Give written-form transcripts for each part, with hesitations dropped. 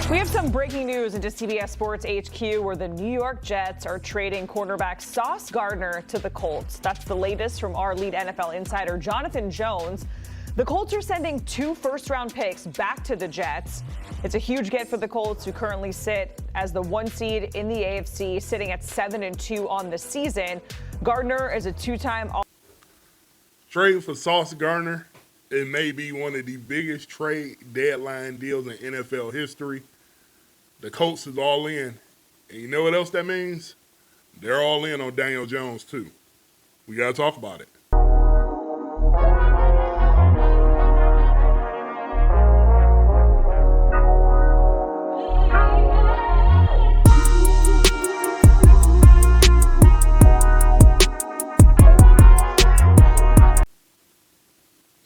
We have some breaking news into CBS Sports HQ where the New York Jets are trading cornerback Sauce Gardner to the Colts. That's the latest from our lead NFL insider, Jonathan Jones. The Colts are sending 2 first-round picks back to the Jets. It's a huge get for the Colts, who currently sit as the 1 seed in the AFC, sitting at 7-2 on the season. Gardner is a 2-time Trade for Sauce Gardner, it may be one of the biggest trade deadline deals in NFL history. The Colts is all in. And you know what else that means? They're all in on Daniel Jones, too. We got to talk about it.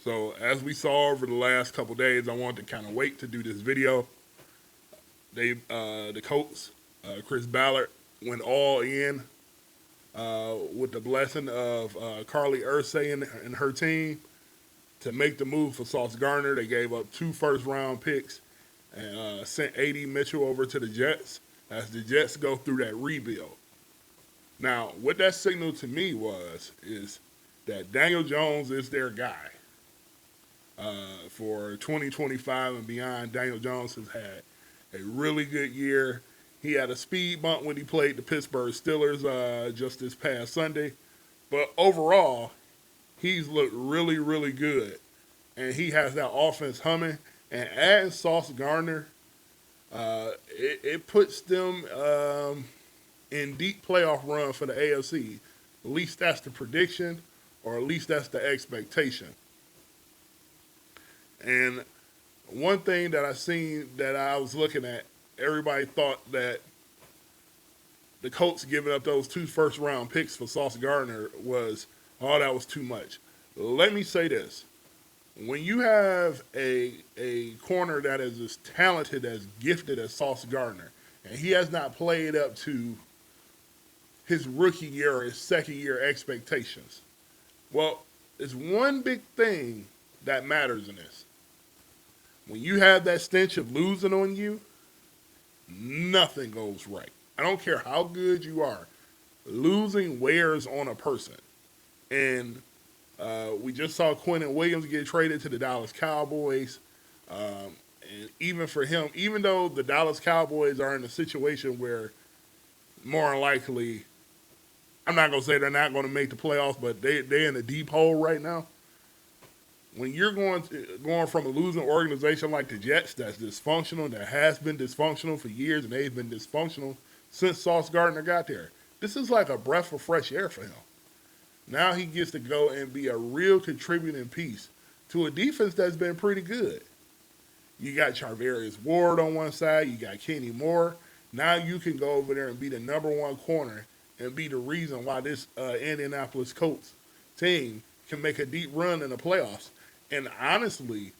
So as we saw over the last couple days, I wanted to kind of wait to do this video. The Colts, Chris Ballard, went all in with the blessing of Carly Ursay and her team to make the move for Sauce Gardner. They gave up 2 first-round picks and sent A.D. Mitchell over to the Jets as the Jets go through that rebuild. Now, what that signaled to me is that Daniel Jones is their guy. For 2025 and beyond, Daniel Jones has had a really good year. He had a speed bump when he played the Pittsburgh Steelers just this past Sunday. But overall, he's looked really, really good. And he has that offense humming. And adding Sauce Gardner, it puts them in deep playoff run for the AFC. At least that's the prediction, or at least that's the expectation. And one thing that I seen that I was looking at, everybody thought that the Colts giving up those 2 first-round picks for Sauce Gardner was, oh, that was too much. Let me say this. When you have a corner that is as talented, as gifted as Sauce Gardner, and he has not played up to his rookie year or his second-year expectations, well, there's one big thing that matters in this. When you have that stench of losing on you, nothing goes right. I don't care how good you are. Losing wears on a person. And we just saw Quentin Williams get traded to the Dallas Cowboys. And even for him, even though the Dallas Cowboys are in a situation where more than likely, I'm not going to say they're not going to make the playoffs, but they're in a deep hole right now. When you're going from a losing organization like the Jets that's dysfunctional, that has been dysfunctional for years, and they've been dysfunctional since Sauce Gardner got there, this is like a breath of fresh air for him. Now he gets to go and be a real contributing piece to a defense that's been pretty good. You got Charvarius Ward on one side, you got Kenny Moore. Now you can go over there and be the number 1 corner and be the reason why this Indianapolis Colts team can make a deep run in the playoffs. And honestly,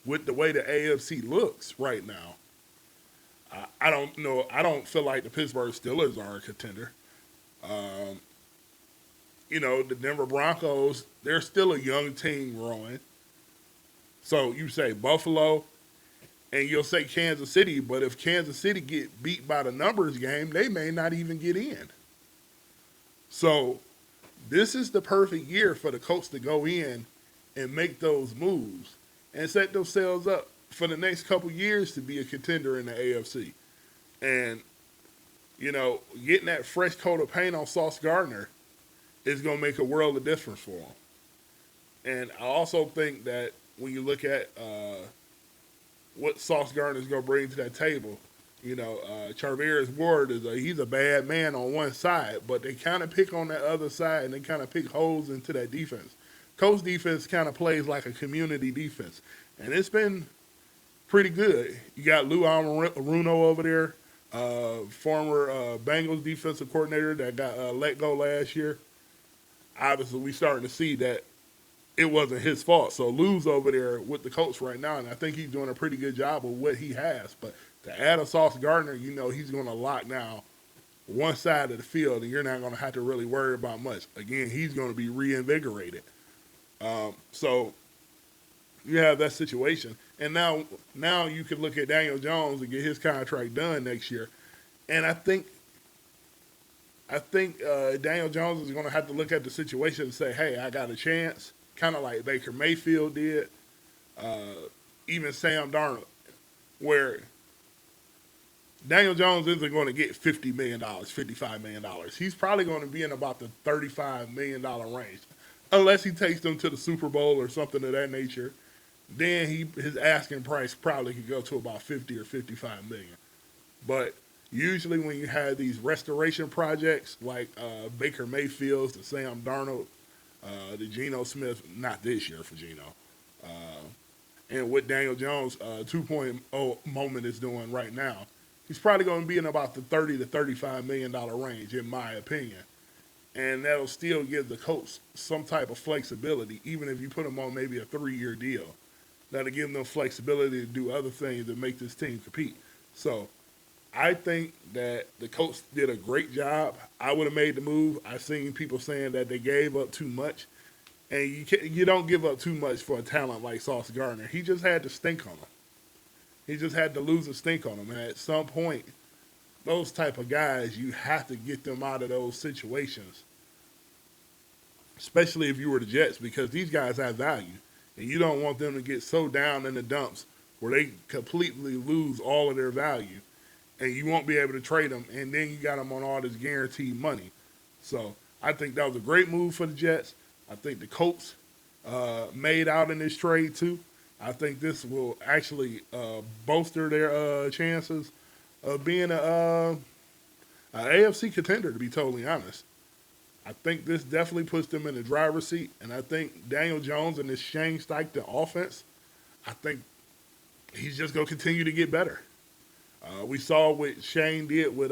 with the way the AFC looks right now, I don't know. I don't feel like the Pittsburgh Steelers are a contender. The Denver Broncos, they're still a young team growing. So you say Buffalo, and you'll say Kansas City, but if Kansas City get beat by the numbers game, they may not even get in. So this is the perfect year for the Colts to go in and make those moves and set themselves up for the next couple years to be a contender in the AFC. And, getting that fresh coat of paint on Sauce Gardner is going to make a world of difference for him. And I also think that when you look at what Sauce Gardner is going to bring to that table, Charvarius Ward he's a bad man on one side, but they kind of pick on that other side and they kind of pick holes into that defense. Colts defense kind of plays like a community defense, and it's been pretty good. You got Lou Anarumo over there, former Bengals defensive coordinator that got let go last year. Obviously, we're starting to see that it wasn't his fault. So Lou's over there with the Colts right now, and I think he's doing a pretty good job of what he has. But to add a Sauce Gardner, he's going to lock now one side of the field, and you're not going to have to really worry about much. Again, he's going to be reinvigorated. So you have that situation. And now you could look at Daniel Jones and get his contract done next year. And I think Daniel Jones is going to have to look at the situation and say, hey, I got a chance, kind of like Baker Mayfield did, even Sam Darnold, where Daniel Jones isn't going to get $50 million, $55 million. He's probably going to be in about the $35 million range, unless he takes them to the Super Bowl or something of that nature. Then his asking price probably could go to about 50 or 55 million. But usually when you have these restoration projects like Baker Mayfield's, the Sam Darnold, the Geno Smith, not this year for Geno, and what Daniel Jones 2.0 moment is doing right now, he's probably going to be in about the $30 to $35 million range, in my opinion. And that'll still give the Colts some type of flexibility, even if you put them on maybe a 3-year deal. That'll give them flexibility to do other things to make this team compete. So I think that the Colts did a great job. I would have made the move. I've seen people saying that they gave up too much. And you don't give up too much for a talent like Sauce Gardner. He just had to stink on him. He just had to lose a stink on him. And at some point, those type of guys, you have to get them out of those situations, especially if you were the Jets, because these guys have value. And you don't want them to get so down in the dumps where they completely lose all of their value. And you won't be able to trade them. And then you got them on all this guaranteed money. So I think that was a great move for the Jets. I think the Colts made out in this trade too. I think this will actually bolster their chances of being an AFC contender, to be totally honest. I think this definitely puts them in the driver's seat, and I think Daniel Jones and this Shane Steichen offense, I think he's just going to continue to get better. We saw what Shane did with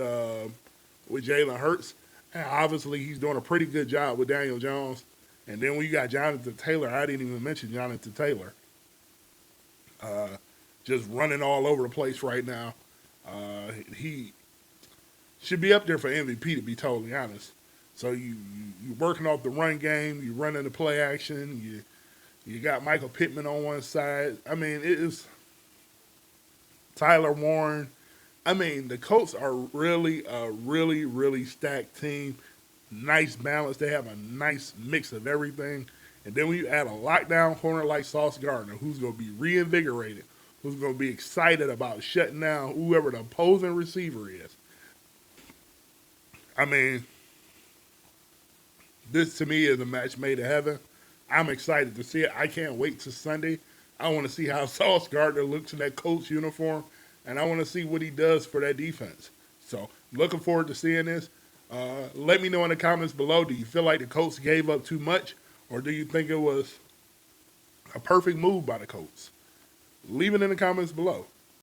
Jalen Hurts, and obviously he's doing a pretty good job with Daniel Jones. And then when you got Jonathan Taylor, I didn't even mention Jonathan Taylor, just running all over the place right now. He should be up there for MVP, to be totally honest. So you're working off the run game, you're running the play action, you got Michael Pittman on one side. I mean, it is Tyler Warren. I mean, the Colts are really a really, really stacked team. Nice balance. They have a nice mix of everything. And then when you add a lockdown corner like Sauce Gardner, who's going to be reinvigorated, who's going to be excited about shutting down whoever the opposing receiver is. I mean, this to me is a match made in heaven. I'm excited to see it. I can't wait till Sunday. I want to see how Sauce Gardner looks in that Colts uniform, and I want to see what he does for that defense. So, looking forward to seeing this. Let me know in the comments below, do you feel like the Colts gave up too much, or do you think it was a perfect move by the Colts? Leave it in the comments below.